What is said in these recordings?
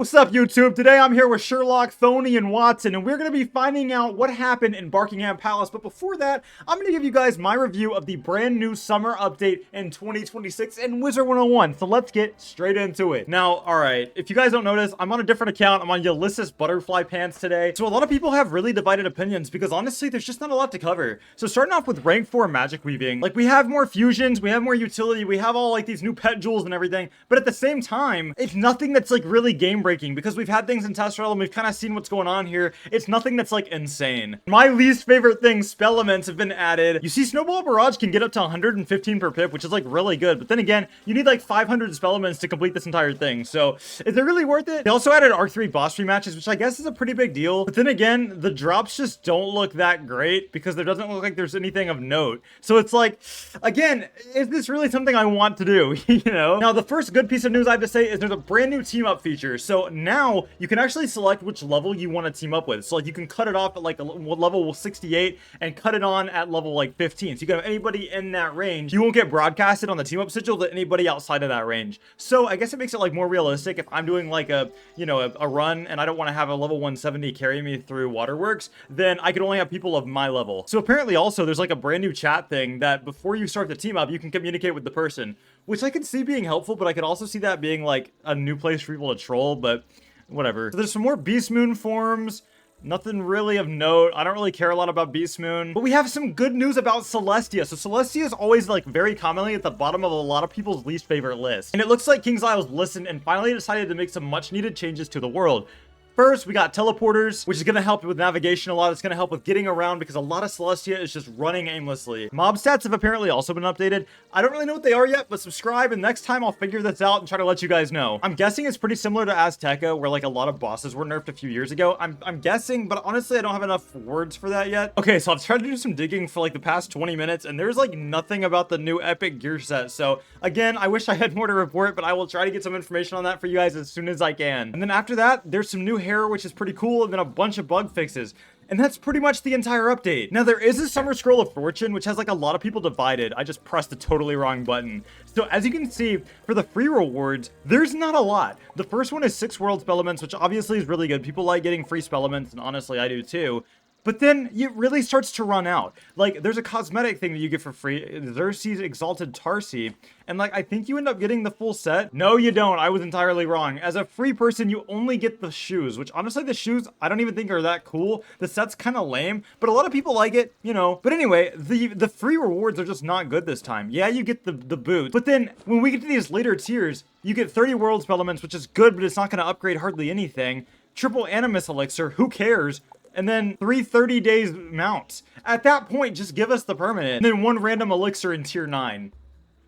What's up, YouTube? Today I'm here with Sherlock, Thoney, and Watson, and we're going to be finding out what happened in Barkingham Palace. But before that, I'm going to give you guys my review of the brand new summer update in 2026 in Wizard101. So let's get straight into it. Now, alright, if you guys don't notice, I'm on a different account. I'm on Ulysses Butterfly Pants today. So a lot of people have really divided opinions because honestly, there's just not a lot to cover. So starting off with rank 4 magic weaving, like we have more fusions, we have more utility, we have all like these new pet jewels and everything. But at the same time, it's nothing that's like really game breaking because we've had things in test realm and we've kind of seen what's going on here. It's nothing that's like insane. My least favorite thing, spell elements have been added. You see Snowball Barrage can get up to 115 per pip, which is like really good. But then again, you need like 500 spell elements to complete this entire thing. So is it really worth it? They also added Arc 3 boss rematches, which I guess is a pretty big deal. But then again, the drops just don't look that great because there doesn't look like there's anything of note. So it's like, again, is this really something I want to do? You know? Now, the first good piece of news I have to say is there's a brand new team up feature. So now you can actually select which level you want to team up with. So like you can cut it off at like a level 68 and cut it on at level like 15. So you can have anybody in that range. You won't get broadcasted on the team up sigil to anybody outside of that range. So I guess it makes it like more realistic if I'm doing like a, you know, a run and I don't want to have a level 170 carry me through waterworks, then I could only have people of my level. So apparently also there's like a brand new chat thing that before you start the team up, you can communicate with the person, which I could see being helpful, but I could also see that being like a new place for people to troll, but whatever. So there's some more Beast Moon forms. Nothing really of note. I don't really care a lot about Beast Moon. But we have some good news about Celestia. So Celestia is always like very commonly at the bottom of a lot of people's least favorite list. And it looks like King's Isles listened and finally decided to make some much needed changes to the world. First, we got teleporters, which is going to help with navigation a lot. It's going to help with getting around because a lot of Celestia is just running aimlessly. Mob stats have apparently also been updated. I don't really know what they are yet, but subscribe and next time I'll figure this out and try to let you guys know. I'm guessing it's pretty similar to Azteca, where like a lot of bosses were nerfed a few years ago. I'm guessing, but honestly, I don't have enough words for that yet. Okay, so I've tried to do some digging for like the past 20 minutes and there's like nothing about the new epic gear set. So again, I wish I had more to report, but I will try to get some information on that for you guys as soon as I can. And then after that, there's some new hair, which is pretty cool, and then a bunch of bug fixes. And that's pretty much the entire update. Now, there is a Summer Scroll of Fortune, which has like a lot of people divided. I just pressed the totally wrong button. So as you can see, for the free rewards, there's not a lot. The first one is 6 world spell elements, which obviously is really good. People like getting free spell elements, and honestly, I do too. But then it really starts to run out. Like, there's a cosmetic thing that you get for free, Xerxes Exalted Tarsi, and like, I think you end up getting the full set. No, you don't. I was entirely wrong. As a free person, you only get the shoes, which honestly, the shoes, I don't even think are that cool. The set's kind of lame, but a lot of people like it, you know. But anyway, the free rewards are just not good this time. Yeah, you get the boots, but then when we get to these later tiers, you get 30 world spell elements, which is good, but it's not going to upgrade hardly anything. Triple Animus Elixir, who cares? And then 3 30 days mounts. At that point, just give us the permanent. And then 1 random elixir in tier 9.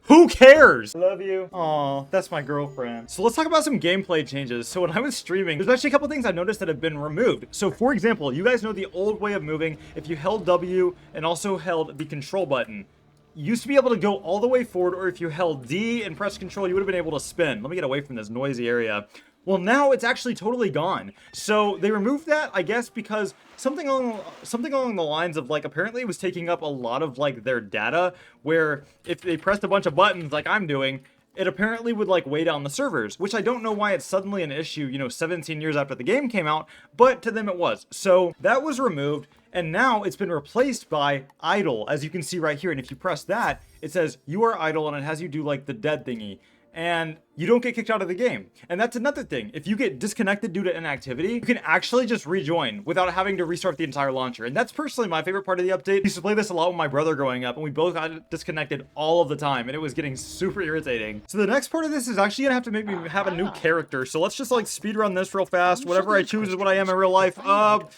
Who cares? Love you. Aw, that's my girlfriend. So let's talk about some gameplay changes. So when I was streaming, there's actually a couple things I noticed that have been removed. So for example, you guys know the old way of moving. If you held W and also held the control button, you used to be able to go all the way forward, or if you held D and press control, you would have been able to spin. Let me get away from this noisy area. Well, now it's actually totally gone. So they removed that, I guess, because something along the lines of like, apparently it was taking up a lot of like their data, where if they pressed a bunch of buttons like I'm doing, it apparently would like weigh down the servers, which I don't know why it's suddenly an issue, you know, 17 years after the game came out, but to them it was. So that was removed, and now it's been replaced by idle, as you can see right here. And if you press that, it says you are idle, and it has you do like the dead thingy. And you don't get kicked out of the game. And that's another thing. If you get disconnected due to inactivity, you can actually just rejoin without having to restart the entire launcher. And that's personally my favorite part of the update. I used to play this a lot with my brother growing up, and we both got disconnected all of the time, and it was getting super irritating. So the next part of this is actually gonna have to make me have a new character. So let's just like speed run this real fast. Whatever I choose is what I am in real life. Oh,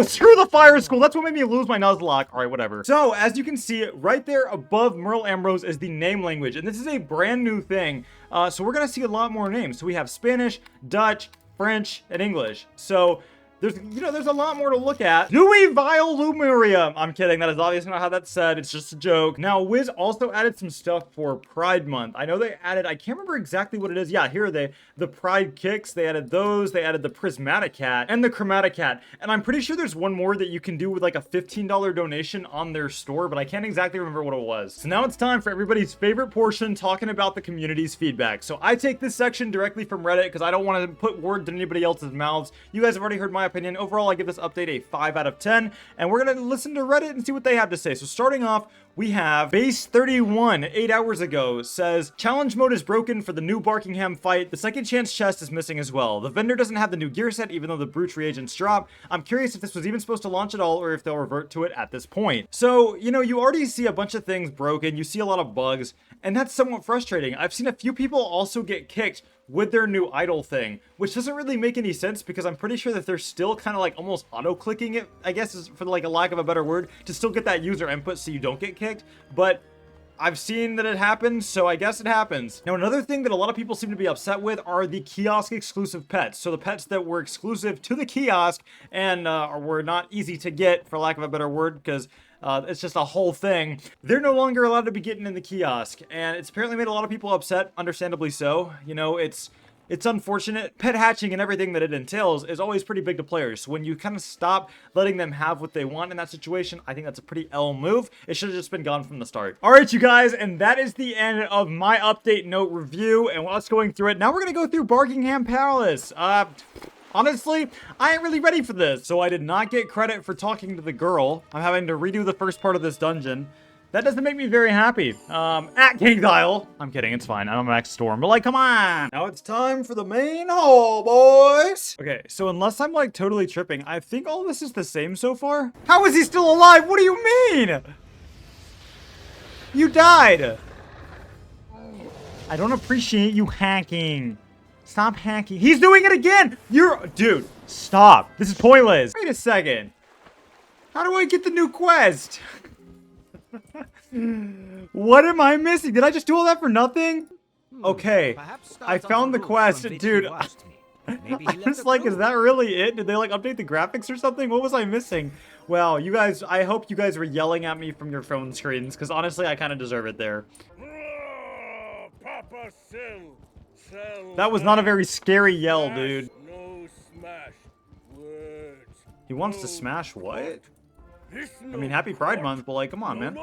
screw the fire school. That's what made me lose my Nuzlocke. All right, whatever. So as you can see, right there above Merle Ambrose is the name language, and this is a brand new thing. So we're gonna see a lot more names. So we have Spanish, Dutch, French, and English. So there's a lot more to look at. Dewey Violumerium. I'm kidding. That is obviously not how that's said. It's just a joke. Now, Wiz also added some stuff for Pride Month. I know they added, I can't remember exactly what it is. Yeah, here are they. The Pride Kicks. They added those. They added the Prismatic Hat and the Chromatic Hat. And I'm pretty sure there's one more that you can do with like a $15 donation on their store, but I can't exactly remember what it was. So now it's time for everybody's favorite portion, talking about the community's feedback. So I take this section directly from Reddit because I don't want to put words in anybody else's mouths. You guys have already heard my opinion. Overall, I give this update a 5 out of 10, and we're gonna listen to Reddit and see what they have to say. So starting off, we have Base31 8 hours ago says, challenge mode is broken for the new Barkingham fight. The second chance chest is missing as well. The vendor doesn't have the new gear set, even though the brute reagents drop. I'm curious if this was even supposed to launch at all, or if they'll revert to it at this point. So, you know, you already see a bunch of things broken. You see a lot of bugs, and that's somewhat frustrating. I've seen a few people also get kicked with their new idle thing, which doesn't really make any sense because I'm pretty sure that they're still kind of like almost auto-clicking it, I guess is for like a lack of a better word, to still get that user input so you don't get kicked. But I've seen that it happens, so I guess it happens. Now, another thing that a lot of people seem to be upset with are the kiosk exclusive pets. So the pets that were exclusive to the kiosk and were not easy to get, for lack of a better word, because it's just a whole thing. They're no longer allowed to be getting in the kiosk, and it's apparently made a lot of people upset, understandably so. You know, it's unfortunate. Pet hatching and everything that it entails is always pretty big to players. So when you kind of stop letting them have what they want in that situation, I think that's a pretty L move. It should have just been gone from the start. All right, you guys, and that is the end of my update note review and us going through it. Now we're going to go through Barkingham Palace. Honestly, I ain't really ready for this. So I did not get credit for talking to the girl. I'm having to redo the first part of this dungeon. That doesn't make me very happy. At King's Isle. I'm kidding, it's fine. I'm Max Storm, but like, come on. Now it's time for the main hall, boys. Okay, so unless I'm like totally tripping, I think all this is the same so far. How is he still alive? What do you mean? You died. I don't appreciate you hacking. Stop hacking. He's doing it again. Dude, stop. This is pointless. Wait a second. How do I get the new quest? What am I missing? Did I just do all that for nothing? Okay, I found the quest, dude. I'm just like, is that really it? Did they like update the graphics or something? What was I missing? Well, you guys, I hope you guys were yelling at me from your phone screens, because honestly, I kind of deserve it there. Papa, That was not a very scary yell, dude. No smash words. He wants to smash what? I mean, happy Pride Month, but like, come on, man.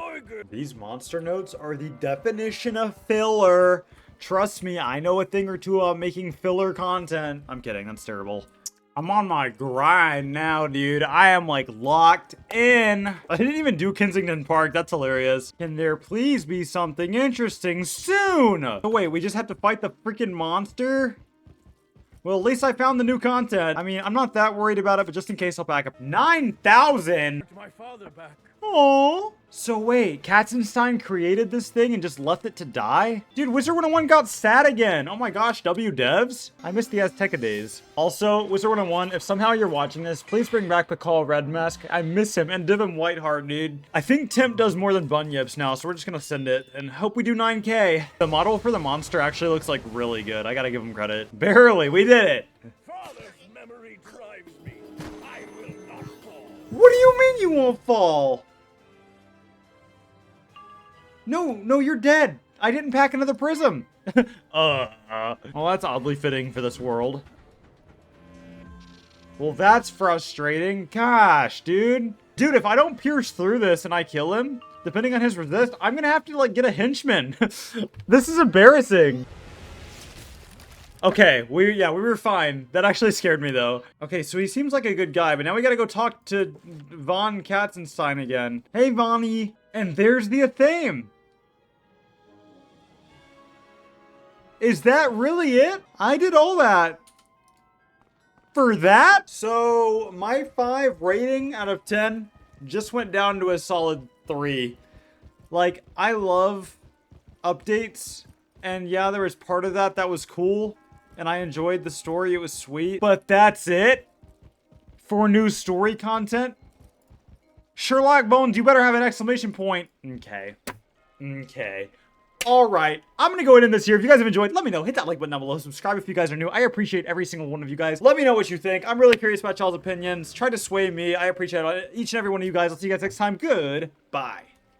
These monster notes are the definition of filler. Trust me, I know a thing or two about making filler content. I'm kidding, that's terrible. I'm on my grind now, dude. I am like locked in. I didn't even do Kensington Park. That's hilarious. Can there please be something interesting soon? Oh wait, we just have to fight the freaking monster? Well, at least I found the new content. I mean, I'm not that worried about it, but just in case, I'll back up. 9,000? My father back. Aww. So wait, Katzenstein created this thing and just left it to die? Dude, Wizard101 got sad again. Oh my gosh, W devs. I miss the Azteca days. Also, Wizard101, if somehow you're watching this, please bring back Pakal Redmask. I miss him, and Divim Whiteheart, dude. I think Temp does more than Bunyips now, so we're just gonna send it and hope we do 9K. The model for the monster actually looks like really good. I gotta give him credit. Barely, we did it. Father's memory drives me. I will not fall. What do you mean you won't fall? No, you're dead. I didn't pack another prism. Well, that's oddly fitting for this world. Well, that's frustrating. Gosh, dude. Dude, if I don't pierce through this and I kill him, depending on his resist, I'm gonna have to, like, get a henchman. This is embarrassing. Okay, we were fine. That actually scared me, though. Okay, so he seems like a good guy, but now we gotta go talk to Von Katzenstein again. Hey, Vonnie. And there's the Athame. Is that really it? I did all that. For that? So, my 5 rating out of 10 just went down to a solid 3. Like, I love updates. And yeah, there was part of that was cool. And I enjoyed the story. It was sweet. But that's it? For new story content? Sherlock Bones, you better have an exclamation point. Okay. All right, I'm gonna go ahead and end this here. If you guys have enjoyed, let me know. Hit that like button down below. Subscribe if you guys are new. I appreciate every single one of you guys. Let me know what you think. I'm really curious about y'all's opinions. Try to sway me. I appreciate each and every one of you guys. I'll see you guys next time. Goodbye.